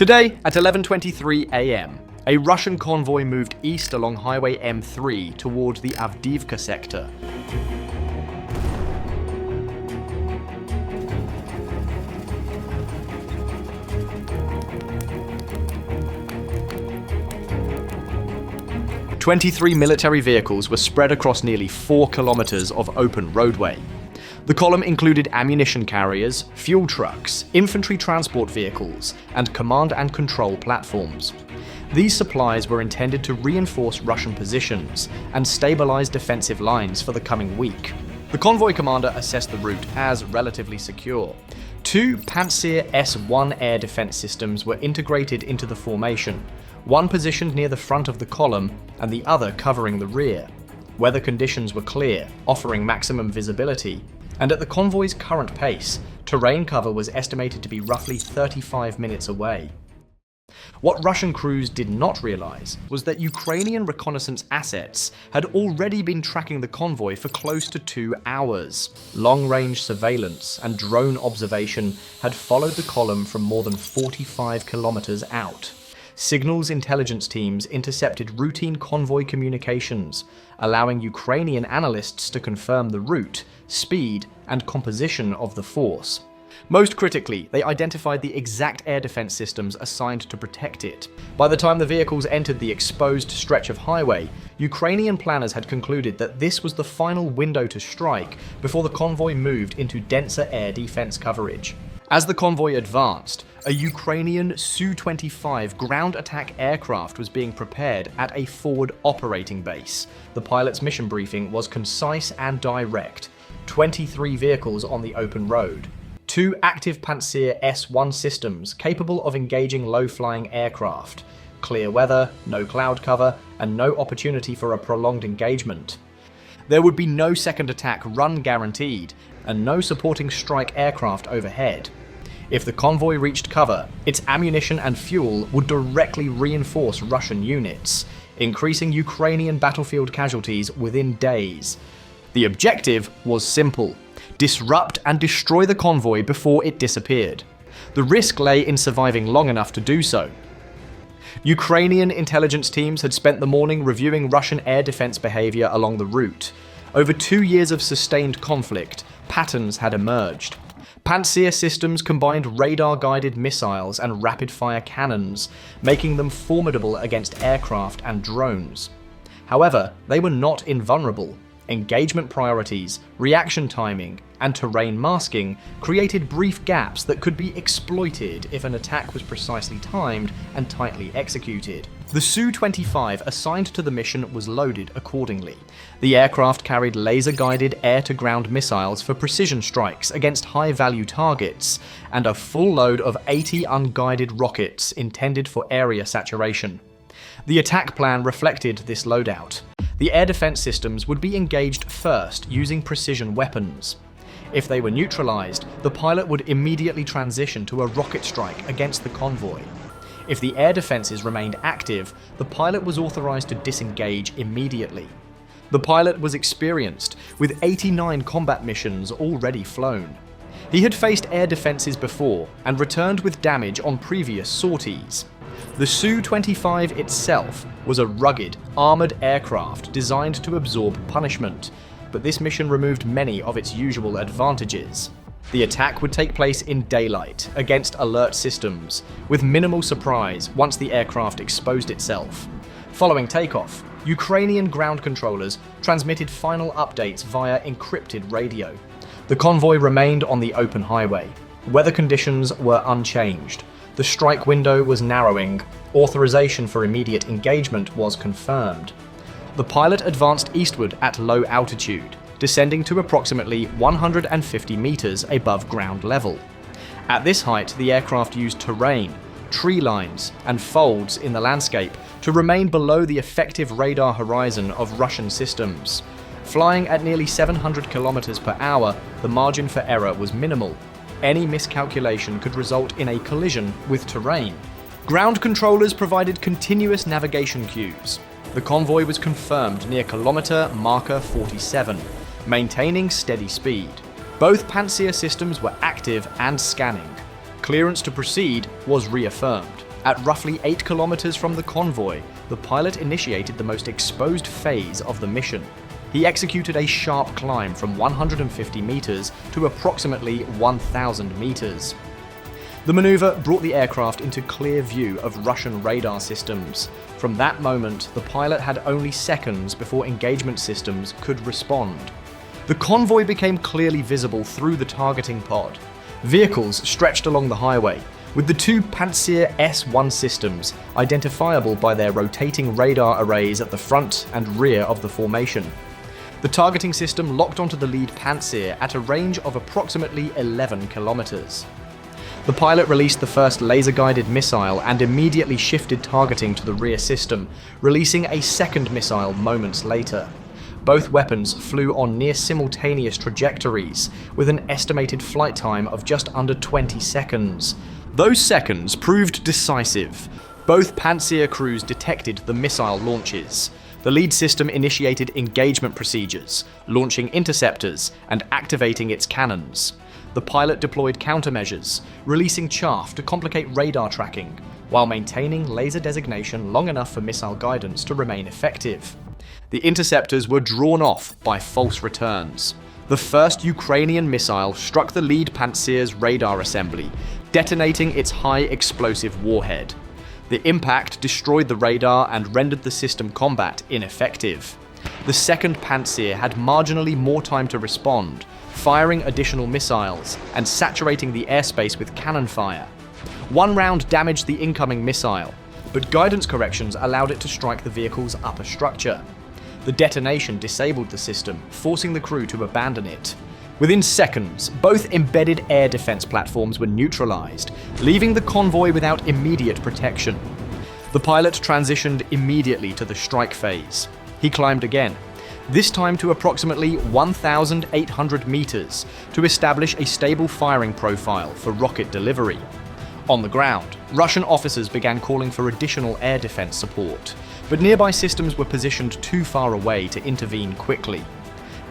Today, at 11:23 a.m., a Russian convoy moved east along Highway M3 toward the Avdiivka sector. "23 military vehicles were spread across nearly 4 kilometers of open roadway. The column included ammunition carriers, fuel trucks, infantry transport vehicles, and command and control platforms. These supplies were intended to reinforce Russian positions and stabilize defensive lines for the coming week. The convoy commander assessed the route as relatively secure. 2 Pantsir S-1 air defense systems were integrated into the formation, one positioned near the front of the column and the other covering the rear. Weather conditions were clear, offering maximum visibility, and at the convoy's current pace, terrain cover was estimated to be roughly 35 minutes away. What Russian crews did not realize was that Ukrainian reconnaissance assets had already been tracking the convoy for close to 2 hours. Long-range surveillance and drone observation had followed the column from more than 45 kilometers out. Signals intelligence teams intercepted routine convoy communications, allowing Ukrainian analysts to confirm the route, speed, and composition of the force. Most critically, they identified the exact air defense systems assigned to protect it. By the time the vehicles entered the exposed stretch of highway, Ukrainian planners had concluded that this was the final window to strike before the convoy moved into denser air defense coverage. As the convoy advanced, a Ukrainian Su-25 ground attack aircraft was being prepared at a forward operating base. The pilot's mission briefing was concise and direct. 23 vehicles on the open road. 2 active Pantsir S-1 systems capable of engaging low-flying aircraft. Clear weather, no cloud cover, and no opportunity for a prolonged engagement. There would be no second attack run guaranteed, and no supporting strike aircraft overhead. If the convoy reached cover, its ammunition and fuel would directly reinforce Russian units, increasing Ukrainian battlefield casualties within days. The objective was simple: disrupt and destroy the convoy before it disappeared. The risk lay in surviving long enough to do so. Ukrainian intelligence teams had spent the morning reviewing Russian air defense behavior along the route. Over 2 years of sustained conflict, patterns had emerged. Pantsir systems combined radar-guided missiles and rapid-fire cannons, making them formidable against aircraft and drones. However, they were not invulnerable. Engagement priorities, reaction timing, and terrain masking created brief gaps that could be exploited if an attack was precisely timed and tightly executed. The Su-25 assigned to the mission was loaded accordingly. The aircraft carried laser-guided air-to-ground missiles for precision strikes against high-value targets, and a full load of 80 unguided rockets intended for area saturation. The attack plan reflected this loadout. The air defense systems would be engaged first using precision weapons. If they were neutralized, the pilot would immediately transition to a rocket strike against the convoy. If the air defenses remained active, the pilot was authorized to disengage immediately. The pilot was experienced, with 89 combat missions already flown. He had faced air defenses before and returned with damage on previous sorties. The Su-25 itself was a rugged, armoured aircraft designed to absorb punishment, but this mission removed many of its usual advantages. The attack would take place in daylight, against alert systems, with minimal surprise once the aircraft exposed itself. Following takeoff, Ukrainian ground controllers transmitted final updates via encrypted radio. The convoy remained on the open highway. Weather conditions were unchanged. The strike window was narrowing. Authorization for immediate engagement was confirmed. The pilot advanced eastward at low altitude, descending to approximately 150 meters above ground level. At this height, the aircraft used terrain, tree lines, and folds in the landscape to remain below the effective radar horizon of Russian systems. Flying at nearly 700 kilometers per hour, the margin for error was minimal. Any miscalculation could result in a collision with terrain. Ground controllers provided continuous navigation cues. The convoy was confirmed near kilometer marker 47, maintaining steady speed. Both Pantsir systems were active and scanning. Clearance to proceed was reaffirmed. At roughly 8 kilometers from the convoy, the pilot initiated the most exposed phase of the mission. He executed a sharp climb from 150 meters to approximately 1,000 meters. The maneuver brought the aircraft into clear view of Russian radar systems. From that moment, the pilot had only seconds before engagement systems could respond. The convoy became clearly visible through the targeting pod. Vehicles stretched along the highway, with the two Pantsir S-1 systems identifiable by their rotating radar arrays at the front and rear of the formation. The targeting system locked onto the lead Pantsir at a range of approximately 11 kilometers. The pilot released the first laser-guided missile and immediately shifted targeting to the rear system, releasing a second missile moments later. Both weapons flew on near-simultaneous trajectories, with an estimated flight time of just under 20 seconds. Those seconds proved decisive. Both Pantsir crews detected the missile launches. The lead system initiated engagement procedures, launching interceptors and activating its cannons. The pilot deployed countermeasures, releasing chaff to complicate radar tracking, while maintaining laser designation long enough for missile guidance to remain effective. The interceptors were drawn off by false returns. The first Ukrainian missile struck the lead Pantsir's radar assembly, detonating its high-explosive warhead. The impact destroyed the radar and rendered the system combat ineffective. The second Pantsir had marginally more time to respond, firing additional missiles and saturating the airspace with cannon fire. One round damaged the incoming missile, but guidance corrections allowed it to strike the vehicle's upper structure. The detonation disabled the system, forcing the crew to abandon it. Within seconds, both embedded air defense platforms were neutralized, leaving the convoy without immediate protection. The pilot transitioned immediately to the strike phase. He climbed again, this time to approximately 1,800 meters, to establish a stable firing profile for rocket delivery. On the ground, Russian officers began calling for additional air defense support, but nearby systems were positioned too far away to intervene quickly.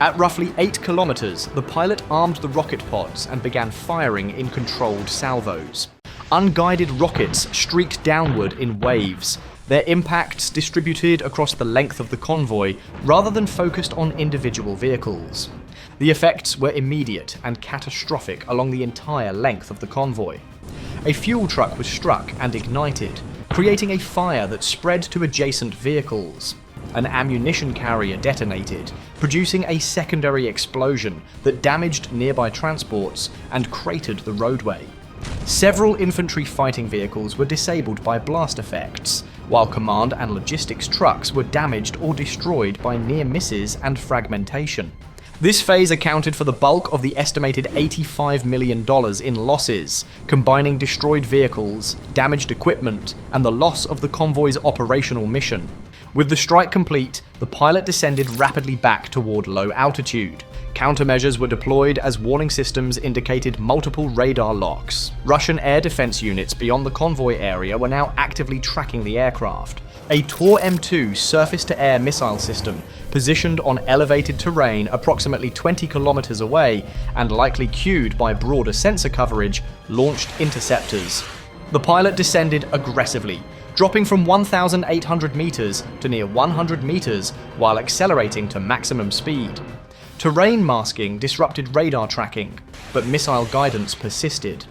At roughly 8 kilometers, the pilot armed the rocket pods and began firing in controlled salvos. Unguided rockets streaked downward in waves, their impacts distributed across the length of the convoy rather than focused on individual vehicles. The effects were immediate and catastrophic along the entire length of the convoy. A fuel truck was struck and ignited, creating a fire that spread to adjacent vehicles. An ammunition carrier detonated, producing a secondary explosion that damaged nearby transports and cratered the roadway. Several infantry fighting vehicles were disabled by blast effects, while command and logistics trucks were damaged or destroyed by near misses and fragmentation. This phase accounted for the bulk of the estimated $85 million in losses, combining destroyed vehicles, damaged equipment, and the loss of the convoy's operational mission. With the strike complete, the pilot descended rapidly back toward low altitude. Countermeasures were deployed as warning systems indicated multiple radar locks. Russian air defense units beyond the convoy area were now actively tracking the aircraft. A Tor M2 surface-to-air missile system, positioned on elevated terrain approximately 20 kilometers away and likely cued by broader sensor coverage, launched interceptors. The pilot descended aggressively, dropping from 1,800 meters to near 100 meters while accelerating to maximum speed. Terrain masking disrupted radar tracking, but missile guidance persisted.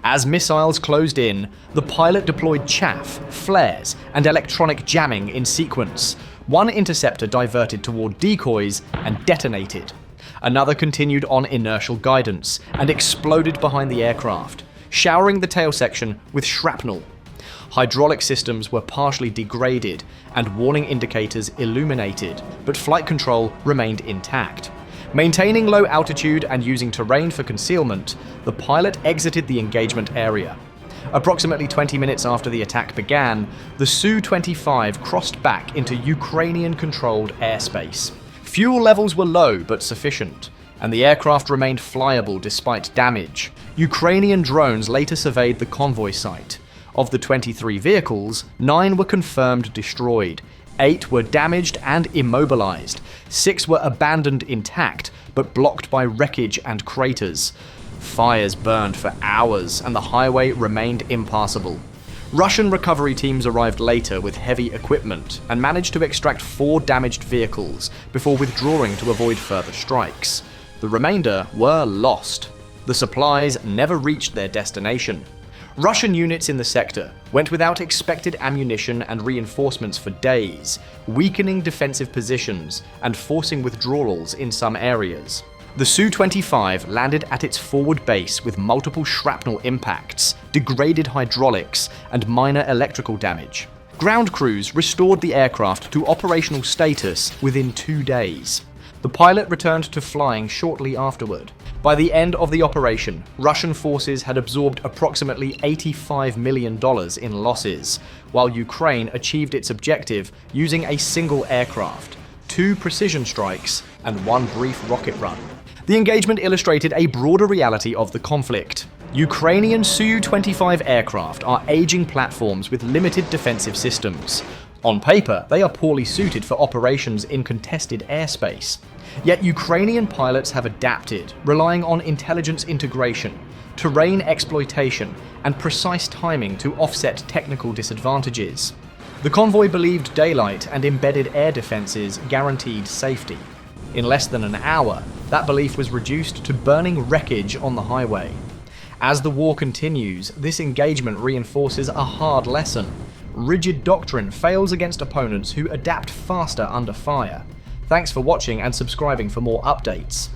As missiles closed in, the pilot deployed chaff, flares, and electronic jamming in sequence. One interceptor diverted toward decoys and detonated. Another continued on inertial guidance and exploded behind the aircraft, showering the tail section with shrapnel. Hydraulic systems were partially degraded and warning indicators illuminated, but flight control remained intact. Maintaining low altitude and using terrain for concealment, the pilot exited the engagement area. Approximately 20 minutes after the attack began, the Su-25 crossed back into Ukrainian-controlled airspace. Fuel levels were low but sufficient, and the aircraft remained flyable despite damage. Ukrainian drones later surveyed the convoy site. Of the 23 vehicles, 9 were confirmed destroyed, 8 were damaged and immobilized, 6 were abandoned intact but blocked by wreckage and craters. Fires burned for hours and the highway remained impassable. Russian recovery teams arrived later with heavy equipment and managed to extract 4 damaged vehicles before withdrawing to avoid further strikes. The remainder were lost. The supplies never reached their destination. Russian units in the sector went without expected ammunition and reinforcements for days, weakening defensive positions and forcing withdrawals in some areas. The Su-25 landed at its forward base with multiple shrapnel impacts, degraded hydraulics, and minor electrical damage. Ground crews restored the aircraft to operational status within 2 days. The pilot returned to flying shortly afterward. By the end of the operation, Russian forces had absorbed approximately $85 million in losses, while Ukraine achieved its objective using a single aircraft, 2 precision strikes, and 1 brief rocket run. The engagement illustrated a broader reality of the conflict. Ukrainian Su-25 aircraft are aging platforms with limited defensive systems. On paper, they are poorly suited for operations in contested airspace. Yet Ukrainian pilots have adapted, relying on intelligence integration, terrain exploitation, and precise timing to offset technical disadvantages. The convoy believed daylight and embedded air defenses guaranteed safety. In less than an hour, that belief was reduced to burning wreckage on the highway. As the war continues, this engagement reinforces a hard lesson. Rigid doctrine fails against opponents who adapt faster under fire. Thanks for watching and subscribing for more updates.